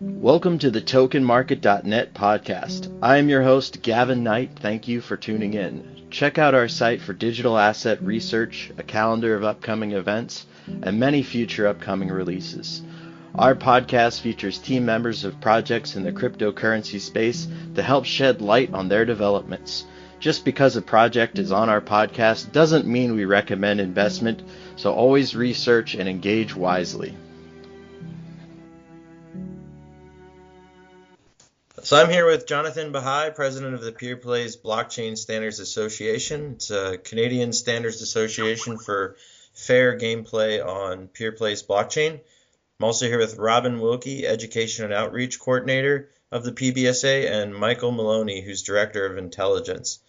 Welcome to the TokenMarket.net podcast. I am your host, Gavin Knight. Thank you for tuning in. Check out our site for digital asset research, a calendar of upcoming events, and many future upcoming releases. Our podcast features team members of projects in the cryptocurrency space to help shed light on their developments. Just because a project is on our podcast doesn't mean we recommend investment, so always research and engage wisely. So I'm here with Jonathan Bahai, president of the Peerplays Blockchain Standards Association. It's a Canadian standards association for fair gameplay on Peerplays blockchain. I'm also here with Robin Wilkie, education and outreach coordinator of the PBSA, and Michael Maloney, who's director of intelligence.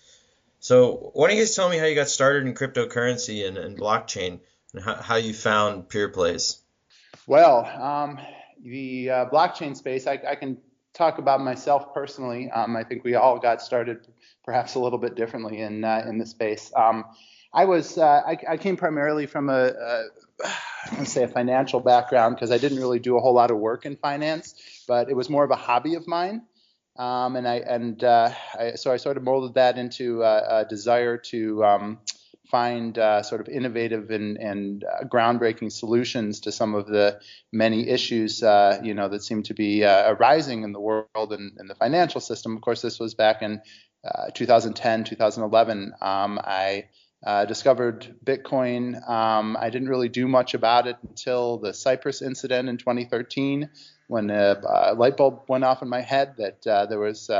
So why don't you guys tell me how you got started in cryptocurrency and blockchain and how you found Peerplays? Well, the blockchain space, I can talk about myself personally. I think we all got started perhaps a little bit differently in the space. I came primarily from let's say a financial background because I didn't really do a whole lot of work in finance, but it was more of a hobby of mine. So I sort of molded that into a desire to find sort of innovative and groundbreaking solutions to some of the many issues, that seem to be arising in the world and in the financial system. Of course, this was back in 2010, 2011. I discovered Bitcoin. I didn't really do much about it until the Cyprus incident in 2013, when a light bulb went off in my head that there was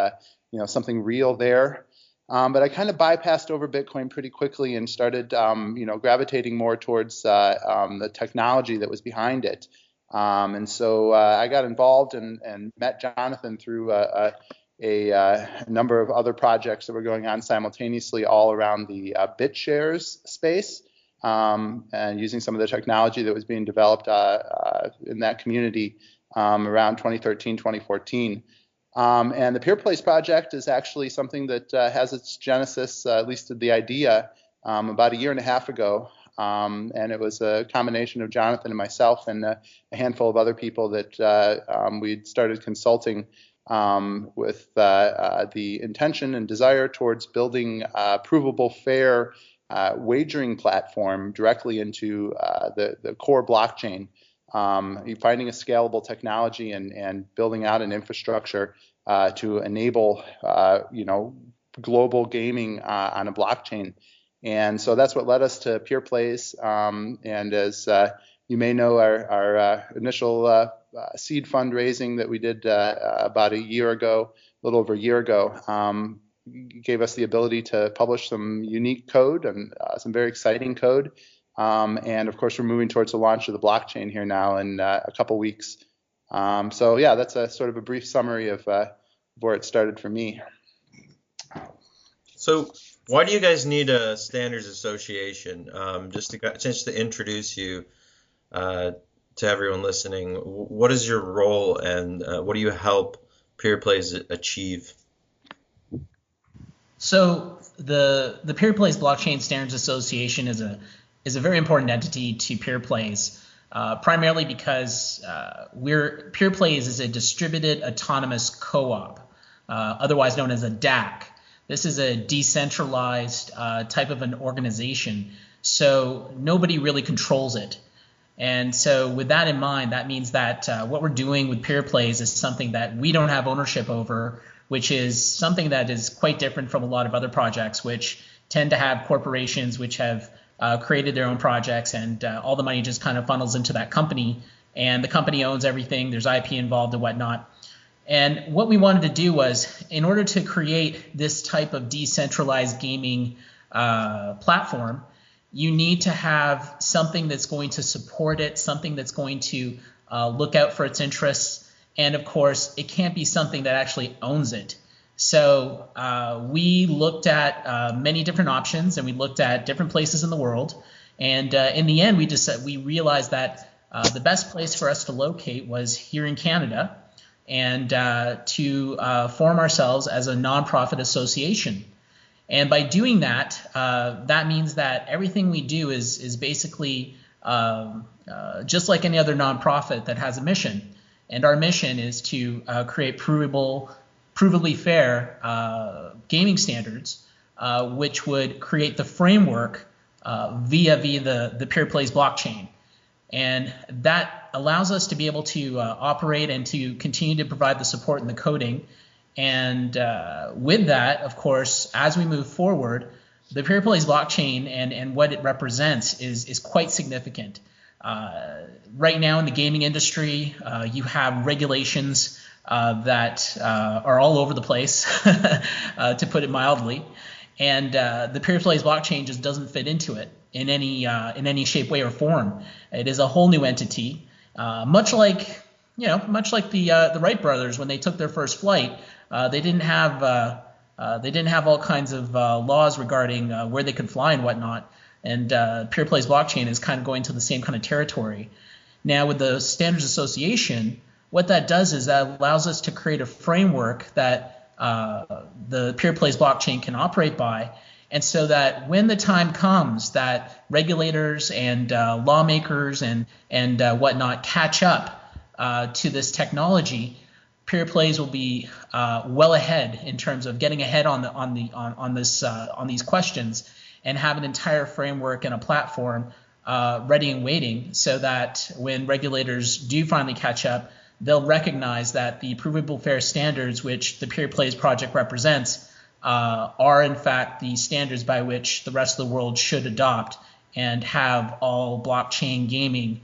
something real there. But I kind of bypassed over Bitcoin pretty quickly and started, gravitating more towards the technology that was behind it. So I got involved and met Jonathan through a number of other projects that were going on simultaneously all around the BitShares space, and using some of the technology that was being developed in that community around 2013, 2014. And the Peerplays project is actually something that has its genesis, at least the idea, about a year and a half ago. And it was a combination of Jonathan and myself and a handful of other people that we'd started consulting with the intention and desire towards building a provable, fair wagering platform directly into the core blockchain. Finding a scalable technology and building out an infrastructure to enable, global gaming on a blockchain. And so that's what led us to Peerplays. And as you may know, our initial seed fundraising that we did about a year ago, a little over a year ago, gave us the ability to publish some unique code and some very exciting code. And of course, we're moving towards the launch of the blockchain here now in a couple weeks. So yeah, that's a sort of a brief summary of where it started for me. So why do you guys need a standards association? Just to introduce you to everyone listening, what is your role and what do you help Peerplays achieve? So the Peerplays Blockchain Standards Association is a very important entity to Peerplays, primarily because Peerplays is a distributed autonomous co-op, otherwise known as a DAC. This is a decentralized type of an organization, so nobody really controls it. And so with that in mind, that means that what we're doing with Peerplays is something that we don't have ownership over, which is something that is quite different from a lot of other projects, which tend to have corporations which have created their own projects, and all the money just kind of funnels into that company, and the company owns everything. There's IP involved and whatnot. And what we wanted to do was, in order to create this type of decentralized gaming platform, you need to have something that's going to support it, something that's going to look out for its interests, and of course, it can't be something that actually owns it. So we looked at many different options, and we looked at different places in the world. And in the end, we realized that the best place for us to locate was here in Canada, and to form ourselves as a nonprofit association. And by doing that, that means that everything we do is basically just like any other nonprofit that has a mission. And our mission is to create provably fair gaming standards, which would create the framework via the Peerplays blockchain. And that allows us to be able to operate and to continue to provide the support and the coding. And with that, of course, as we move forward, the Peerplays blockchain and what it represents is quite significant. Right now in the gaming industry, you have regulations that are all over the place, to put it mildly. And the Peerplays blockchain just doesn't fit into it in any shape, way, or form. It is a whole new entity, much like the Wright brothers when they took their first flight. They didn't have all kinds of laws regarding where they could fly and whatnot. And Peerplays blockchain is kind of going to the same kind of territory. Now with the Standards Association, what that does is that allows us to create a framework that the Peerplays blockchain can operate by, and so that when the time comes that regulators and lawmakers and whatnot catch up to this technology, Peerplays will be well ahead in terms of getting ahead on these questions, and have an entire framework and a platform ready and waiting, so that when regulators do finally catch up, they'll recognize that the provable fair standards which the Peerplays project represents are in fact the standards by which the rest of the world should adopt and have all blockchain gaming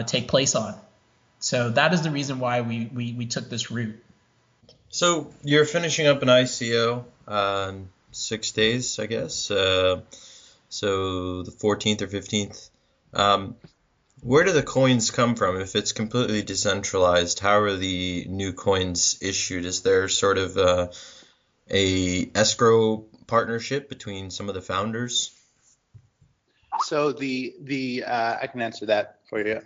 take place on. So that is the reason why we took this route. So you're finishing up an ICO 6 days, I guess. So the 14th or 15th. Where do the coins come from? If it's completely decentralized, how are the new coins issued? Is there sort of a escrow partnership between some of the founders? So I can answer that for you.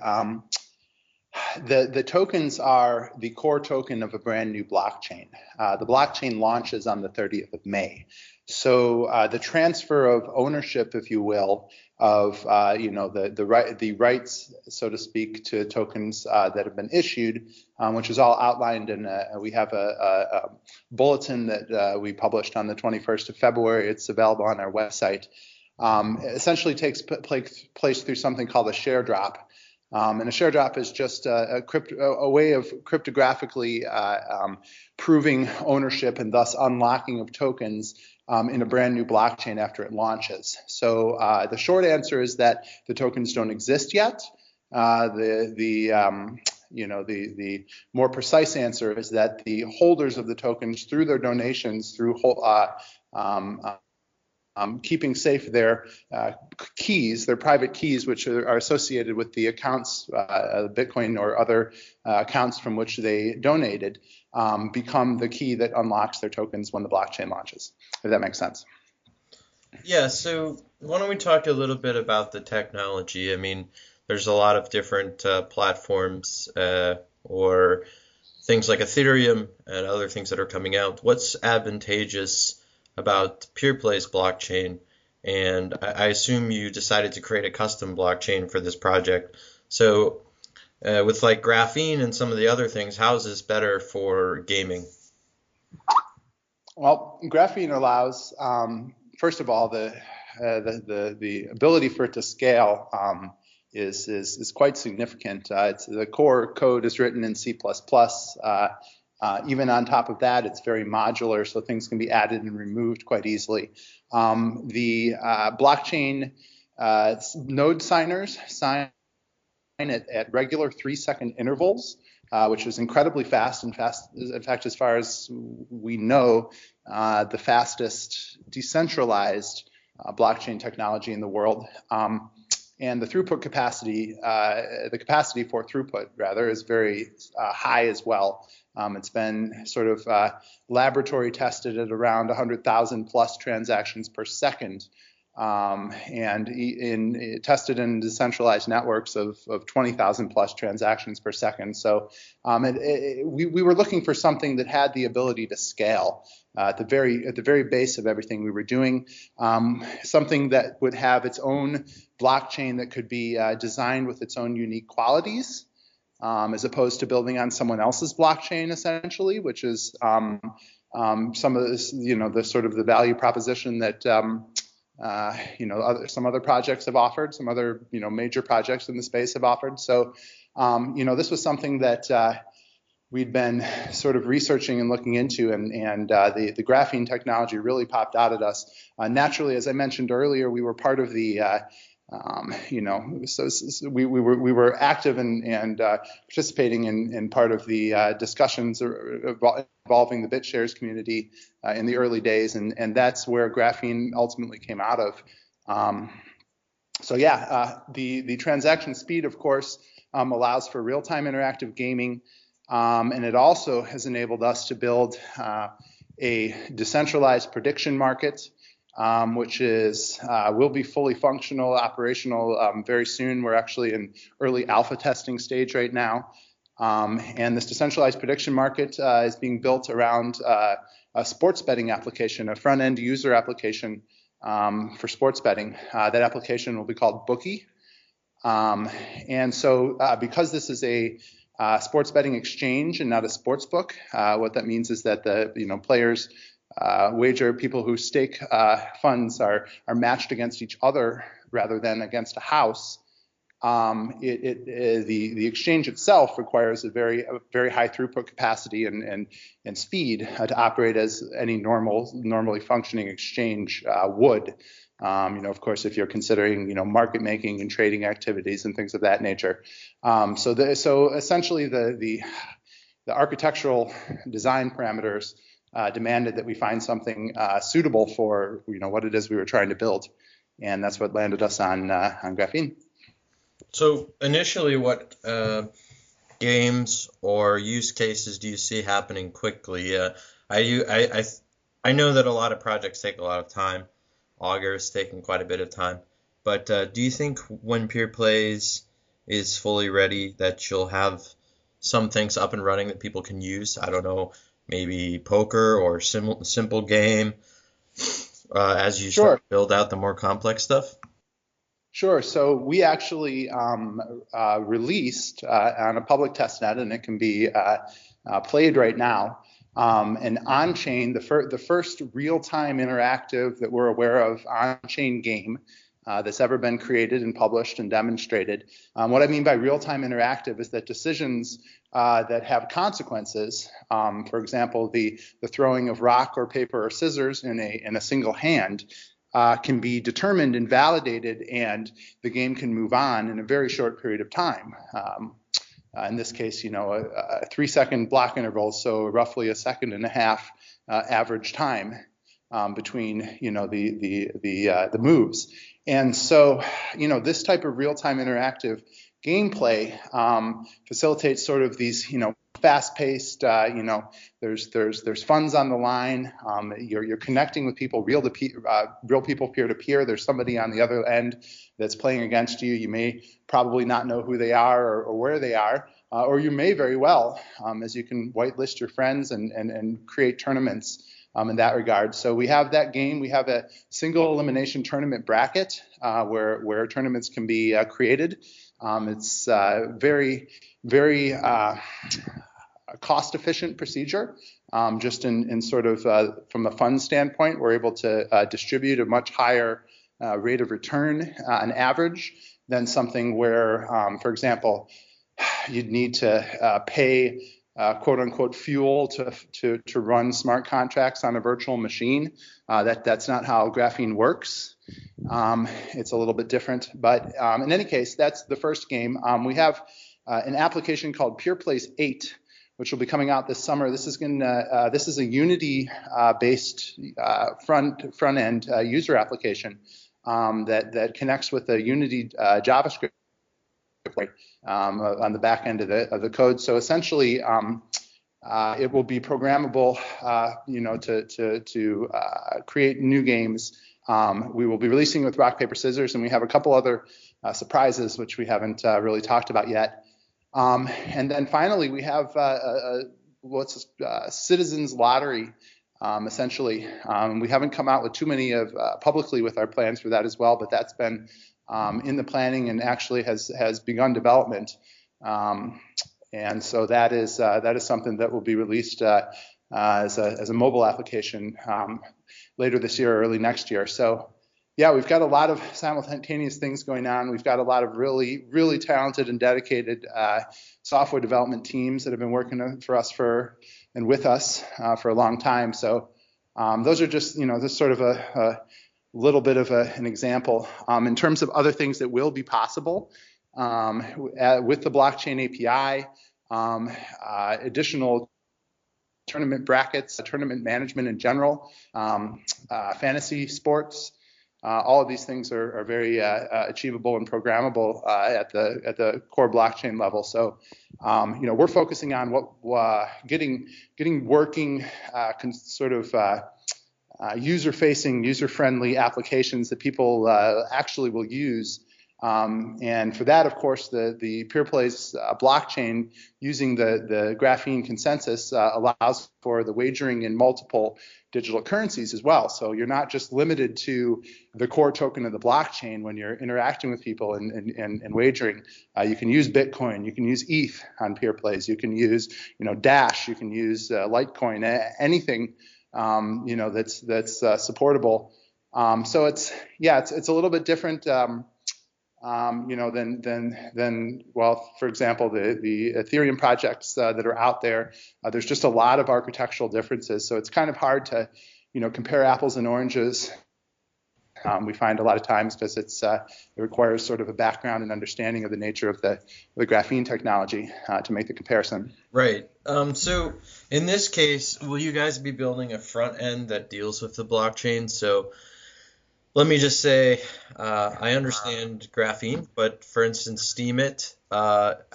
The tokens are the core token of a brand new blockchain. The blockchain launches on the 30th of May. So the transfer of ownership, if you will, of the rights, so to speak, to tokens that have been issued, which is all outlined in we have a bulletin that we published on the 21st of February. It's available on our website. Essentially takes place through something called a share drop. And a share drop is just a way of cryptographically proving ownership and thus unlocking of tokens in a brand new blockchain after it launches. So the short answer is that the tokens don't exist yet. The more precise answer is that the holders of the tokens, through their donations, through keeping safe their keys, their private keys, which are associated with the accounts, Bitcoin or other accounts from which they donated, become the key that unlocks their tokens when the blockchain launches, if that makes sense. Yeah, so why don't we talk a little bit about the technology? I mean, there's a lot of different platforms or things like Ethereum and other things that are coming out. What's advantageous about Peerplays blockchain? And I assume you decided to create a custom blockchain for this project. So with like Graphene and some of the other things, how is this better for gaming? Well, Graphene allows, first of all, the ability for it to scale is quite significant. The core code is written in C++. Even on top of that, it's very modular, so things can be added and removed quite easily. The blockchain node signers sign at regular 3-second intervals, which is incredibly fast. In fact, as far as we know, the fastest decentralized blockchain technology in the world. And the throughput capacity, the capacity for throughput, rather, is very high as well. It's been sort of laboratory tested at around 100,000 plus transactions per second, and tested in decentralized networks of 20,000 plus transactions per second. So we were looking for something that had the ability to scale at the very base of everything we were doing, something that would have its own blockchain that could be designed with its own unique qualities. as opposed to building on someone else's blockchain, essentially, which is some of this, the sort of the value proposition that some other projects have offered, some other major projects in the space have offered. So this was something that we'd been sort of researching and looking into, and the graphene technology really popped out at us. Naturally, as I mentioned earlier, we were part of the we were active and participating in part of the discussions involving the BitShares community in the early days, and that's where graphene ultimately came out of. The transaction speed, of course, allows for real-time interactive gaming, and it also has enabled us to build a decentralized prediction market, which will be fully functional, operational very soon. We're actually in early alpha testing stage right now. And this decentralized prediction market is being built around a sports betting application, a front-end user application for sports betting. That application will be called Bookie. And so because this is a sports betting exchange and not a sports book, what that means is that the players people who stake funds are matched against each other rather than against a house. The exchange itself requires a very high throughput capacity and speed to operate as any normally functioning exchange would. Of course, if you're considering market making and trading activities and things of that nature. So essentially the architectural design parameters demanded that we find something suitable for what it is we were trying to build, and that's what landed us on Graphene. So initially, what games or use cases do you see happening quickly? I know that a lot of projects take a lot of time. Augur is taking quite a bit of time, but do you think when Peerplays is fully ready that you'll have some things up and running that people can use? I don't know. Maybe poker or simple game as you start to build out the more complex stuff? Sure. So we actually released on a public testnet, and it can be played right now, an on-chain, the first real-time interactive that we're aware of on-chain game that's ever been created and published and demonstrated. What I mean by real-time interactive is that decisions that have consequences, for example, the throwing of rock or paper or scissors in a single hand, can be determined and validated, and the game can move on in a very short period of time. In this case, a 3-second block interval, so roughly a second and a half average time between the moves. And so this type of real-time interactive gameplay facilitates sort of these fast-paced, there's funds on the line. You're connecting with people, real people peer-to-peer. There's somebody on the other end that's playing against you. You may probably not know who they are or where they are, or you may very well, as you can whitelist your friends and create tournaments in that regard. So we have that game. We have a single elimination tournament bracket where tournaments can be created. It's very, very cost-efficient procedure. Just in sort of from a fund standpoint, we're able to distribute a much higher rate of return on average than something where, for example, you'd need to pay quote-unquote fuel to run smart contracts on a virtual machine. That's not how Graphene works. It's a little bit different, but in any case, that's the first game. We have an application called Peerplays 8, which will be coming out this summer. This is a Unity based front end user application that connects with the Unity JavaScript on the back end of the code. So essentially, it will be programmable, to create new games. We will be releasing with rock, paper, scissors, and we have a couple other surprises which we haven't really talked about yet. And then finally, we have what's Citizens Lottery, essentially. We haven't come out with too many publicly with our plans for that as well, but that's been in the planning and actually has begun development. And so that is something that will be released as a mobile application later this year or early next year. So yeah, we've got a lot of simultaneous things going on. We've got a lot of really, really talented and dedicated software development teams that have been working for us and with us for a long time. So those are just, this sort of a little bit of an example. In terms of other things that will be possible with the blockchain API, additional tournament brackets, tournament management in general, fantasy sports. All of these things are very achievable and programmable at the core blockchain level. So, we're focusing on getting working user-facing, user-friendly applications that people actually will use. And for that, of course, the Peerplays blockchain using the Graphene consensus allows for the wagering in multiple digital currencies as well. So you're not just limited to the core token of the blockchain when you're interacting with people and wagering. You can use Bitcoin, you can use ETH on Peerplays, you can use Dash, you can use Litecoin, anything that's supportable. So it's a little bit different. For example, the Ethereum projects that are out there, there's just a lot of architectural differences. So it's kind of hard to, compare apples and oranges. We find a lot of times because it requires sort of a background and understanding of the nature of the graphene technology to make the comparison. Right. So in this case, will you guys be building a front end that deals with the blockchain? So let me just say, I understand Graphene, but for instance, Steemit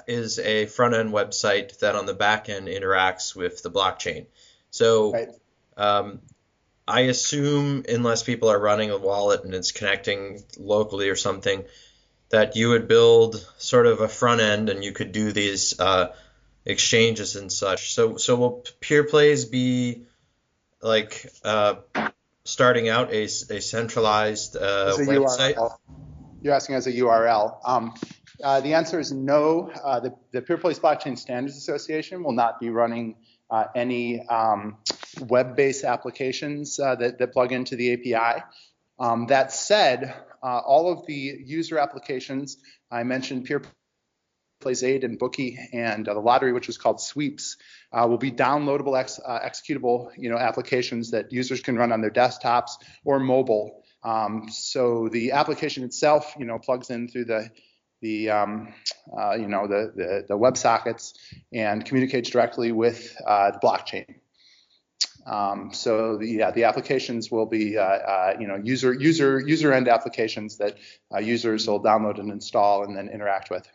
is a front-end website that on the back end interacts with the blockchain. So right. I assume, unless people are running a wallet and it's connecting locally or something, that you would build sort of a front end and you could do these exchanges and such. So will Peerplays be like starting out a centralized website? URL. You're asking as a URL. The answer is no. The Peerplays Blockchain Standards Association will not be running any web-based applications that plug into the API. That said, all of the user applications, I mentioned Peerplays 8 and Bookie and the lottery, which is called Sweeps, will be downloadable, executable, applications that users can run on their desktops or mobile. So the application itself, plugs in through the WebSockets and communicates directly with the blockchain. So the applications will be user end applications that users will download and install and then interact with.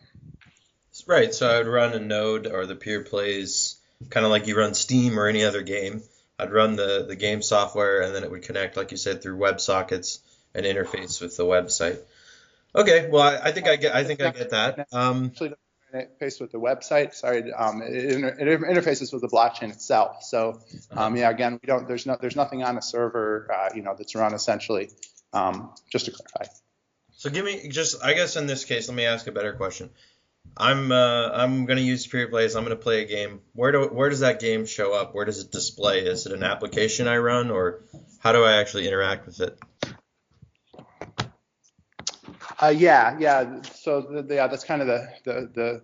Right. So I would run a node or the Peerplays, kind of like you run Steam or any other game. I'd run the game software and then it would connect, like you said, through WebSockets and interface with the website. Okay, well, I think I get that. Actually, doesn't interface with the website. Sorry, it interfaces with the blockchain itself. So, again, there's nothing on a server, that's run essentially. Just to clarify. So I guess in this case, let me ask a better question. I'm going to use Peerplays. I'm going to play a game. Where does that game show up? Where does it display? Is it an application I run, or how do I actually interact with it? So that's kind of the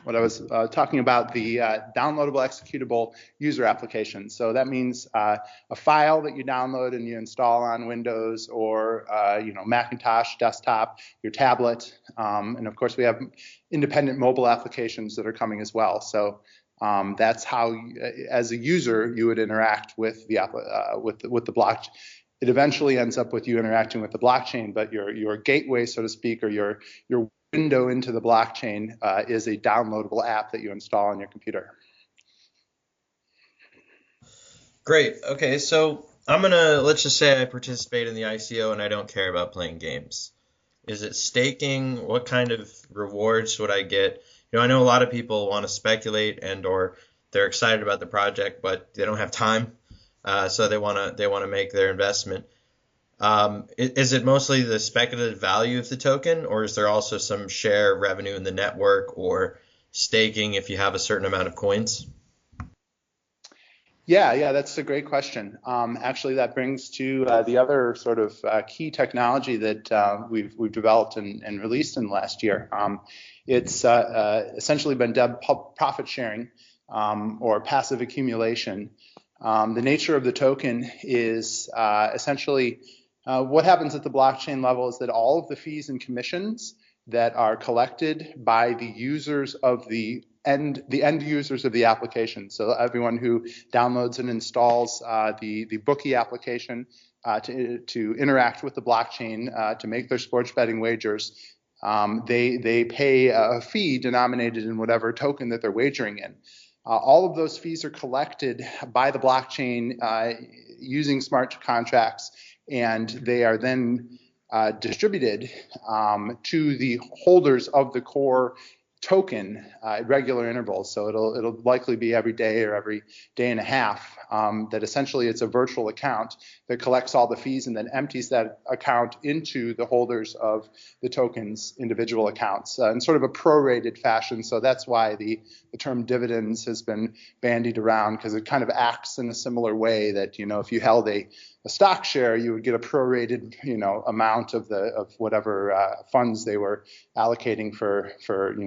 what I was talking about, the downloadable executable user application. So that means a file that you download and you install on Windows or Macintosh desktop, your tablet, and of course we have independent mobile applications that are coming as well. So that's how, as a user, you would interact with the blockchain. It eventually ends up with you interacting with the blockchain, but your gateway, so to speak, or your window into the blockchain is a downloadable app that you install on your computer. Great. Okay, so let's just say I participate in the ICO and I don't care about playing games. Is it staking? What kind of rewards would I get? I know a lot of people want to speculate or they're excited about the project, but they don't have time. So they want to make their investment. Is it mostly the speculative value of the token, or is there also some share revenue in the network, or staking if you have a certain amount of coins? Yeah, that's a great question. Actually, that brings to the other sort of key technology that we've developed and released in the last year. It's essentially been dubbed profit sharing or passive accumulation. The nature of the token is essentially what happens at the blockchain level is that all of the fees and commissions that are collected by the users of the end users of the application. So everyone who downloads and installs the bookie application to interact with the blockchain to make their sports betting wagers, they pay a fee denominated in whatever token that they're wagering in. All of those fees are collected by the blockchain using smart contracts, and they are then distributed to the holders of the core token at regular intervals. So it'll likely be every day or every day and a half. That essentially it's a virtual account that collects all the fees and then empties that account into the holders of the token's individual accounts in sort of a prorated fashion. So that's why the term dividends has been bandied around, because it kind of acts in a similar way that, if you held a stock share, you would get a prorated, amount of whatever funds they were allocating for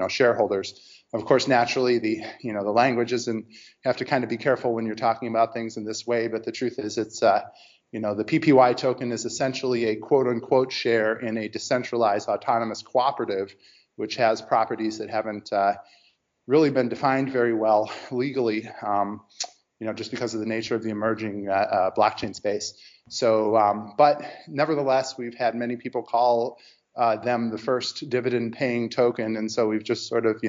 shareholders. Of course, naturally, the language isn't. You have to kind of be careful when you're talking about things in this way. But the truth is, it's the PPY token is essentially a quote unquote share in a decentralized autonomous cooperative, which has properties that haven't really been defined very well legally. Just because of the nature of the emerging blockchain space. So, but nevertheless, we've had many people call them the first dividend-paying token, and so we've just sort of,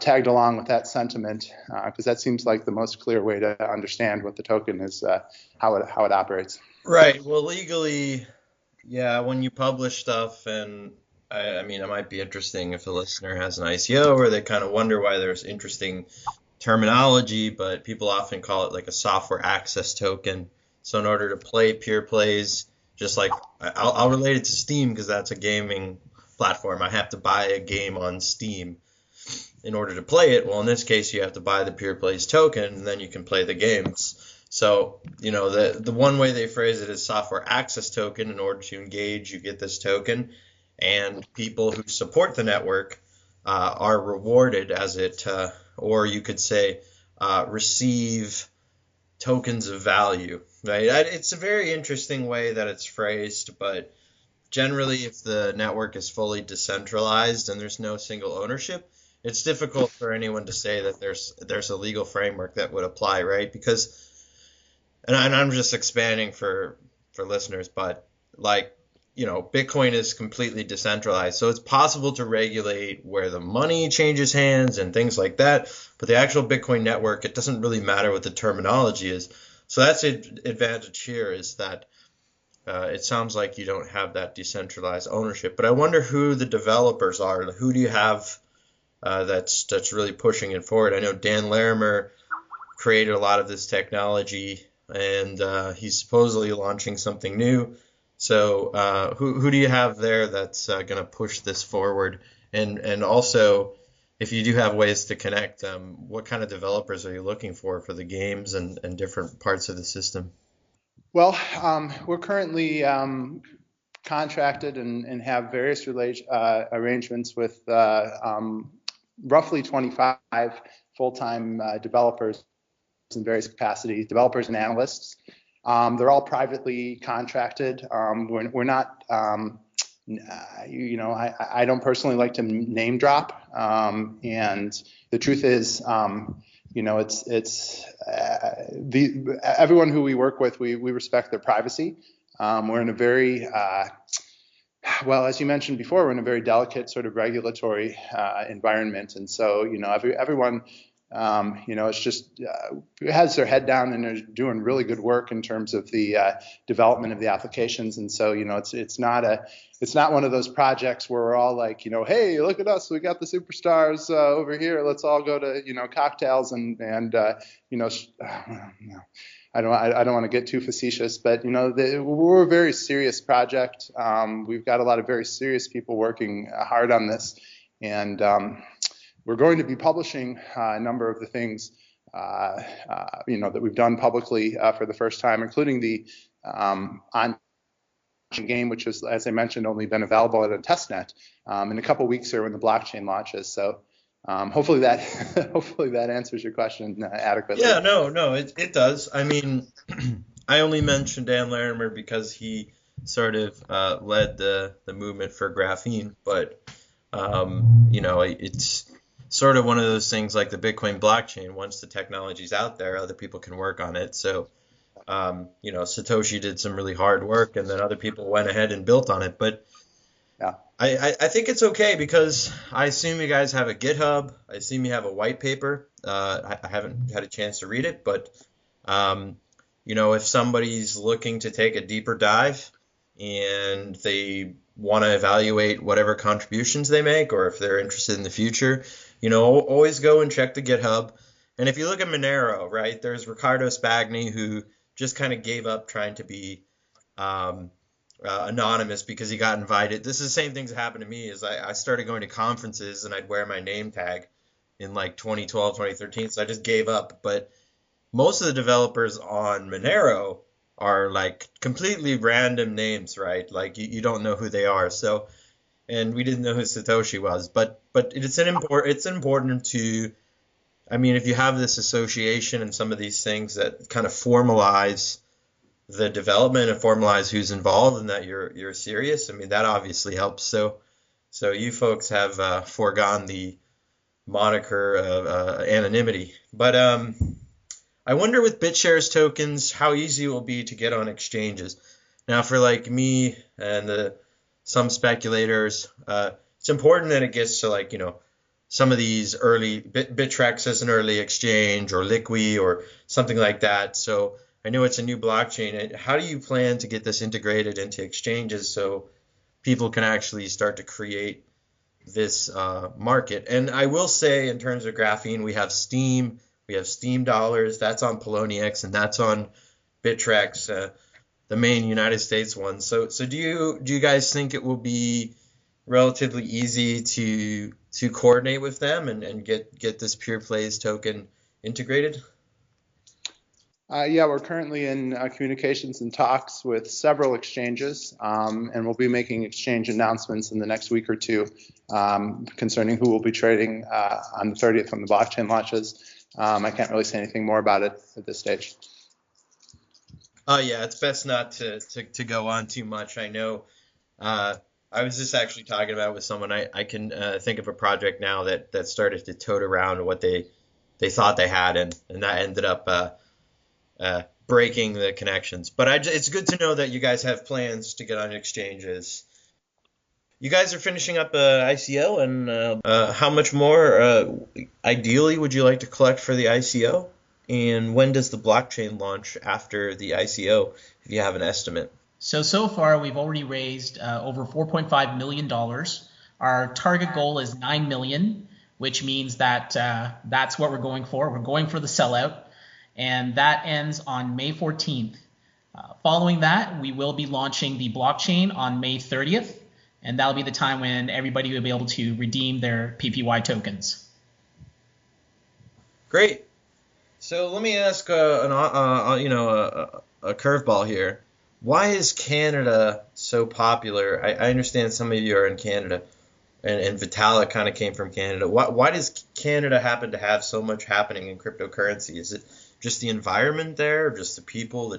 tagged along with that sentiment because that seems like the most clear way to understand what the token is, how it operates. Right. Well, legally, yeah, when you publish stuff, and I mean, it might be interesting if a listener has an ICO or they kind of wonder why there's interesting terminology, but people often call it like a software access token. So in order to play Peerplays, just like I'll relate it to Steam because that's a gaming platform. I have to buy a game on Steam in order to play it. Well, in this case, you have to buy the Peerplays token, and then you can play the games. So, the one way they phrase it is software access token. In order to engage, you get this token, and people who support the network are rewarded as it, or you could say, receive tokens of value, right? It's a very interesting way that it's phrased, but generally, if the network is fully decentralized and there's no single ownership, it's difficult for anyone to say that there's a legal framework that would apply, right? Because, and I'm just expanding for listeners, but like, Bitcoin is completely decentralized. So it's possible to regulate where the money changes hands and things like that. But the actual Bitcoin network, it doesn't really matter what the terminology is. So that's the advantage here, is that it sounds like you don't have that decentralized ownership. But I wonder who the developers are. Who do you have that's really pushing it forward? I know Dan Larimer created a lot of this technology, and he's supposedly launching something new. So who do you have there that's going to push this forward? And also, if you do have ways to connect, what kind of developers are you looking for the games and different parts of the system? Well, we're currently contracted and have various arrangements with roughly 25 full-time developers in various capacities, developers and analysts. They're all privately contracted. We're not, I don't personally like to name drop. And the truth is, everyone who we work with, we respect their privacy. We're in a very, well, as you mentioned before, we're in a very delicate sort of regulatory environment. And so, everyone, it's just has their head down and are doing really good work in terms of the development of the applications. And so, it's not one of those projects where we're all like, hey, look at us, we got the superstars over here. Let's all go to, cocktails and I don't want to get too facetious, but we're a very serious project. We've got a lot of very serious people working hard on this, and we're going to be publishing a number of the things that we've done publicly for the first time, including the on game, which has, as I mentioned, only been available at a testnet in a couple weeks here when the blockchain launches. So hopefully that hopefully that answers your question adequately. Yeah, no, it does. I mean, I only mentioned Dan Larimer because he sort of led the movement for graphene, but it's sort of one of those things like the Bitcoin blockchain. Once the technology's out there, other people can work on it. So Satoshi did some really hard work, and then other people went ahead and built on it. But yeah, I think it's okay because I assume you guys have a GitHub. I assume you have a white paper. I haven't had a chance to read it, but if somebody's looking to take a deeper dive and they want to evaluate whatever contributions they make, or if they're interested in the future, always go and check the GitHub. And if you look at Monero, right, there's Ricardo Spagni who just kind of gave up trying to be anonymous because he got invited. This is the same things that happened to me. Is I started going to conferences and I'd wear my name tag in like 2012, 2013. So I just gave up. But most of the developers on Monero are like completely random names, right? Like you don't know who they are. So, and we didn't know who Satoshi was. But it's important to, I mean, if you have this association and some of these things that kind of formalize the development and formalize who's involved and that you're serious, I mean, that obviously helps. So you folks have foregone the moniker of anonymity. But I wonder with BitShares tokens how easy it will be to get on exchanges. Now, for like me and some speculators, it's important that it gets to like, some of these early Bittrex as an early exchange or Liqui or something like that. So I know it's a new blockchain. How do you plan to get this integrated into exchanges so people can actually start to create this market? And I will say in terms of Graphene, we have Steam dollars. That's on Poloniex and that's on Bittrex, the main United States one. So do you guys think it will be relatively easy to coordinate with them and get this Peerplays token integrated? Yeah, we're currently in communications and talks with several exchanges, and we'll be making exchange announcements in the next week or two concerning who will be trading on the 30th when the blockchain launches. I can't really say anything more about it at this stage. Yeah, it's best not to go on too much. I know. I was just actually talking about it with someone. I can think of a project now that started to tote around what they thought they had, and that ended up breaking the connections. But it's good to know that you guys have plans to get on exchanges. You guys are finishing up ICO, and how much more ideally would you like to collect for the ICO? And when does the blockchain launch after the ICO, if you have an estimate? So far, we've already raised over $4.5 million. Our target goal is $9 million, which means that that's what we're going for. We're going for the sellout, and that ends on May 14th. Following that, we will be launching the blockchain on May 30th, and that'll be the time when everybody will be able to redeem their PPY tokens. Great. So let me ask a curveball here. Why is Canada so popular? I understand some of you are in Canada, and Vitalik kind of came from Canada. Why does Canada happen to have so much happening in cryptocurrency? Is it just the environment there, or just the people,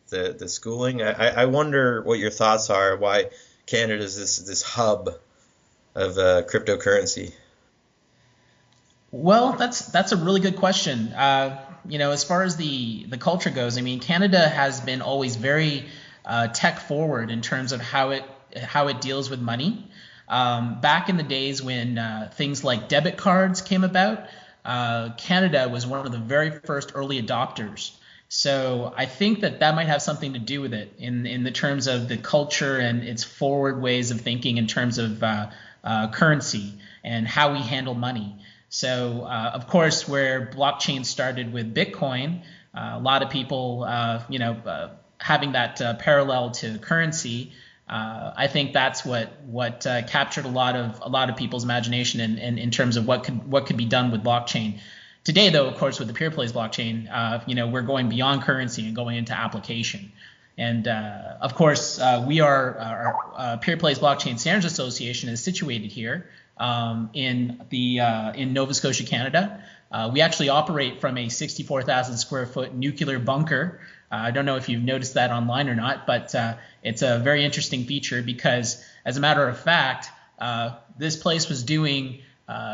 the schooling? I wonder what your thoughts are. Why Canada is this hub of cryptocurrency? Well, that's a really good question. As far as the culture goes, I mean, Canada has been always very tech forward in terms of how it deals with money. Back in the days when things like debit cards came about, Canada was one of the very first early adopters. So I think that might have something to do with it in the terms of the culture and its forward ways of thinking in terms of currency and how we handle money. So, of course, where blockchain started with Bitcoin, a lot of people, having that parallel to currency, I think that's what captured a lot of people's imagination in terms of what could be done with blockchain. Today, though, of course, with the Peerplays blockchain, we're going beyond currency and going into application. And of course, our Peerplays Blockchain Standards Association is situated here in Nova Scotia, Canada. We actually operate from a 64,000 square foot nuclear bunker. I don't know if you've noticed that online or not, but it's a very interesting feature because, as a matter of fact, this place was doing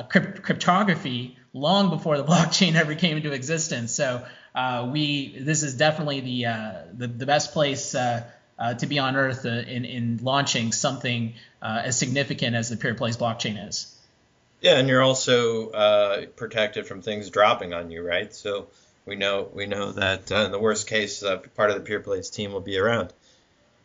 cryptography long before the blockchain ever came into existence. So this is definitely the best place to be on Earth in launching something as significant as the Peerplays blockchain is. Yeah, and you're also protected from things dropping on you, right? So we know that in the worst case, part of the Peerplays team will be around.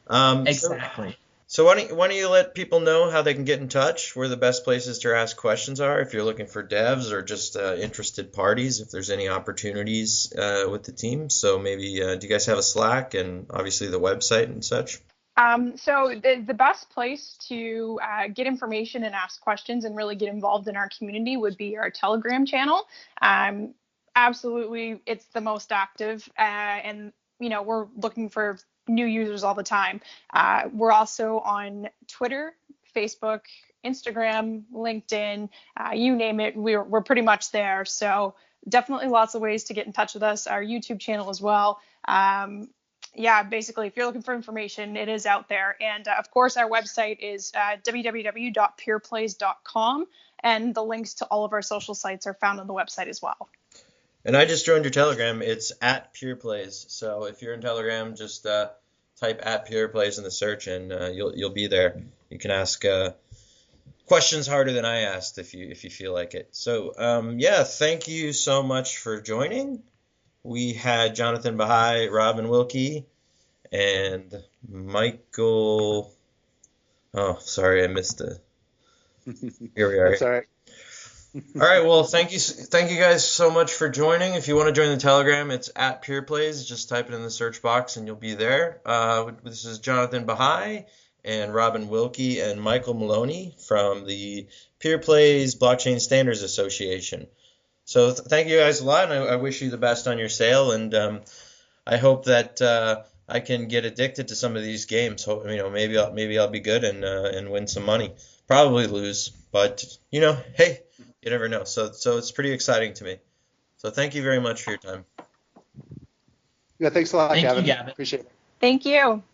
Exactly. So why don't you let people know how they can get in touch, where the best places to ask questions are, if you're looking for devs or just interested parties, if there's any opportunities with the team. So maybe do you guys have a Slack and obviously the website and such? So the best place to get information and ask questions and really get involved in our community would be our Telegram channel. Absolutely, it's the most active, and we're looking for new users all the time. We're also on Twitter, Facebook, Instagram, LinkedIn, you name it. We're pretty much there. So definitely lots of ways to get in touch with us. Our YouTube channel as well. Basically, if you're looking for information, it is out there. And of course, our website is www.peerplays.com, and the links to all of our social sites are found on the website as well. And I just joined your Telegram. It's at Peerplays. So if you're in Telegram, just type at Peerplays in the search, and you'll be there. You can ask questions harder than I asked if you feel like it. So thank you so much for joining. We had Jonathan Bahai, Robin Wilkie, and Michael. Oh, sorry, I missed it. Here we are. That's all right. All right, well, thank you guys so much for joining. If you want to join the Telegram, it's at Peerplays. Just type it in the search box and you'll be there. This is Jonathan Bahai and Robin Wilkie and Michael Maloney from the Peerplays Blockchain Standards Association. So thank you guys a lot, and I wish you the best on your sale, and I hope that I can get addicted to some of these games. Maybe I'll be good and win some money. Probably lose, but hey, you never know. So it's pretty exciting to me. So thank you very much for your time. Yeah, thanks a lot, Thank Gavin. you, Gavin. Appreciate it. Thank you.